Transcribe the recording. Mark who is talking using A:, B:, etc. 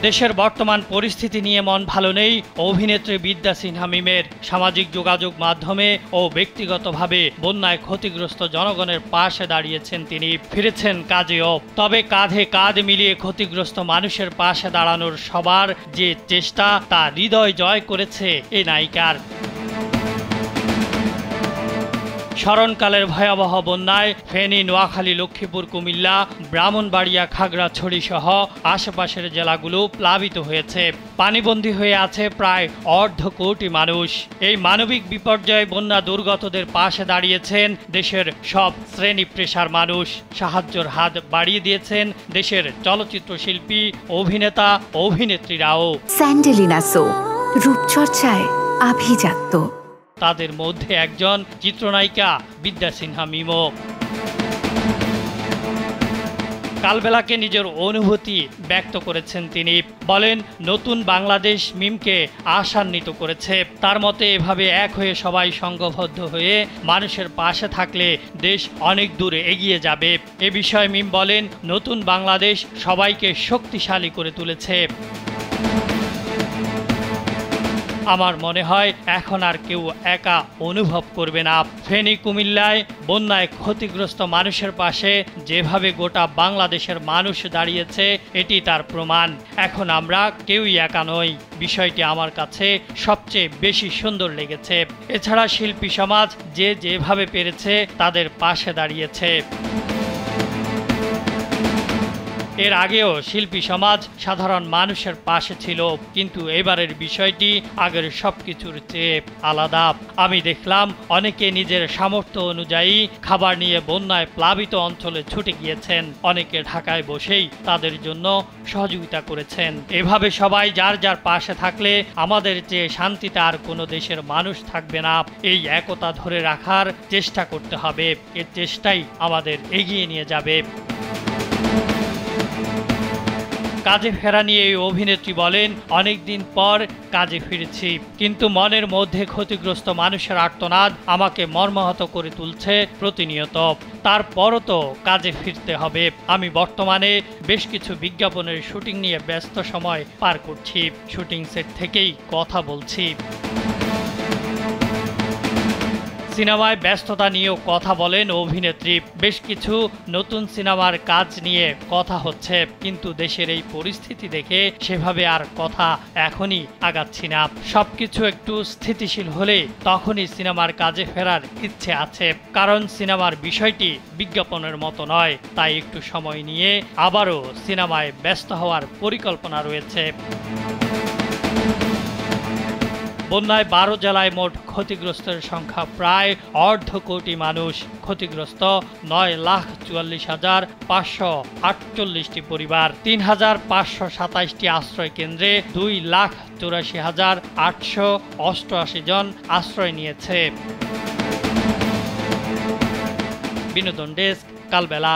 A: দেশের বর্তমান পরিস্থিতি নিয়ে মন ভালো নেই অভিনেত্রী বিদ্যা সিনহা মিমের। সামাজিক যোগাযোগ মাধ্যমে ও ব্যক্তিগতভাবে বন্যায় ক্ষতিগ্রস্ত জনগণের পাশে দাঁড়িয়েছেন তিনি। ফিরেছেন কাজেও। তবে কাঁধে কাঁধ মিলিয়ে ক্ষতিগ্রস্ত মানুষের পাশে দাঁড়ানোর সবার যে চেষ্টা তা হৃদয় জয় করেছে এই নায়িকার। স্মরণকালের ভয়াবহ বন্যায় ফেনী, নোয়াখালী, লক্ষ্মীপুর, কুমিল্লা, ব্রাহ্মণবাড়িয়া, খাগড়াছড়ি সহ আশেপাশের জেলাগুলো প্লাবিত হয়েছে। পানিবন্দী হয়ে আছে প্রায় 1.5 কোটি মানুষ। এই মানবিক বিপর্যয়ে বন্যা দুর্গতদের পাশে দাঁড়িয়েছেন দেশের সব শ্রেণী পেশার মানুষ। সাহায্যের হাত বাড়িয়ে দিয়েছেন দেশের চলচ্চিত্র শিল্পী, অভিনেতা, অভিনেত্রীরাও।
B: স্যান্ডেলিনা সো, রূপচর্চায় আভিজাত্য।
A: তাদের মধ্যে একজন চিত্রনায়িকা বিদ্যা সিনহা মিমও। কালবেলাকে নিজের অনুভূতি ব্যক্ত করেছেন তিনি। বলেন, নতুন বাংলাদেশ মিমকে আশান্বিত করেছে। তার মতে এভাবে এক হয়ে সবাই সংঘবদ্ধ হয়ে মানুষের পাশে থাকলে দেশ অনেক দূরে এগিয়ে যাবে। এ বিষয়ে মিম বলেন, নতুন বাংলাদেশ সবাইকে শক্তিশালী করে তুলেছে। আমার মনে হয় এখন আর কেউ একা অনুভব করবে না। ফেনী, কুমিল্লায় বন্যায় ক্ষতিগ্রস্ত মানুষের পাশে যেভাবে গোটা বাংলাদেশের মানুষ দাঁড়িয়েছে এটি তার প্রমাণ। এখন আমরা কেউই একা নই। বিষয়টি আমার কাছে সবচেয়ে বেশি সুন্দর লেগেছে। এছাড়া শিল্পী সমাজ যে যেভাবে পেরেছে তাদের পাশে দাঁড়িয়েছে। এর আগেও শিল্পী সমাজ সাধারণ মানুষের পাশে ছিল, কিন্তু এবারের বিষয়টি আগের সবকিছুর চেয়ে আলাদা। আমি দেখলাম অনেকে নিজের সামর্থ্য অনুযায়ী খাবার নিয়ে বন্যায় প্লাবিত অঞ্চলে ছুটে গিয়েছেন। অনেকে ঢাকায় বসেই তাদের জন্য সহযোগিতা করেছেন। এভাবে সবাই যার যার পাশে থাকলে আমাদের চেয়ে শান্তিতে আর কোনো দেশের মানুষ থাকবে না। এই একতা ধরে রাখার চেষ্টা করতে হবে। এর চেষ্টাই আমাদের এগিয়ে নিয়ে যাবে। কাজে ফেরা নিয়ে এই অভিনেত্রী বলেন, অনেকদিন পর কাজে ফিরেছি, কিন্তু মনের মধ্যে ক্ষতিগ্রস্ত মানুষের আর্তনাদ আমাকে মর্মাহত করে তুলছে প্রতিনিয়ত। তারপরও তো কাজে ফিরতে হবে। আমি বর্তমানে বেশ কিছু বিজ্ঞাপনের শুটিং নিয়ে ব্যস্ত সময় পার করছি। শুটিং সেট থেকেই কথা বলছি। সিনেমায় ব্যস্ততা নিয়েও কথা বলেন অভিনেত্রী। বেশ কিছু নতুন সিনেমার কাজ নিয়ে কথা হচ্ছে, কিন্তু দেশের এই পরিস্থিতি দেখে সেভাবে আর কথা এখনই আগাচ্ছি না। সবকিছু একটু স্থিতিশীল হলে তখনই সিনেমার কাজে ফেরার ইচ্ছে আছে। কারণ সিনেমার বিষয়টি বিজ্ঞাপনের মতো নয়, তাই একটু সময় নিয়ে আবারও সিনেমায় ব্যস্ত হওয়ার পরিকল্পনা রয়েছে। বন্যায় 12 জেলায় মোট ক্ষতিগ্রস্তের সংখ্যা প্রায় 1.5 কোটি মানুষ। ক্ষতিগ্রস্ত 9,44,548টি পরিবার। 3,527টি আশ্রয় কেন্দ্রে 2,84,888 জন আশ্রয় নিয়েছে। বিনোদন ডেস্ক, কালবেলা।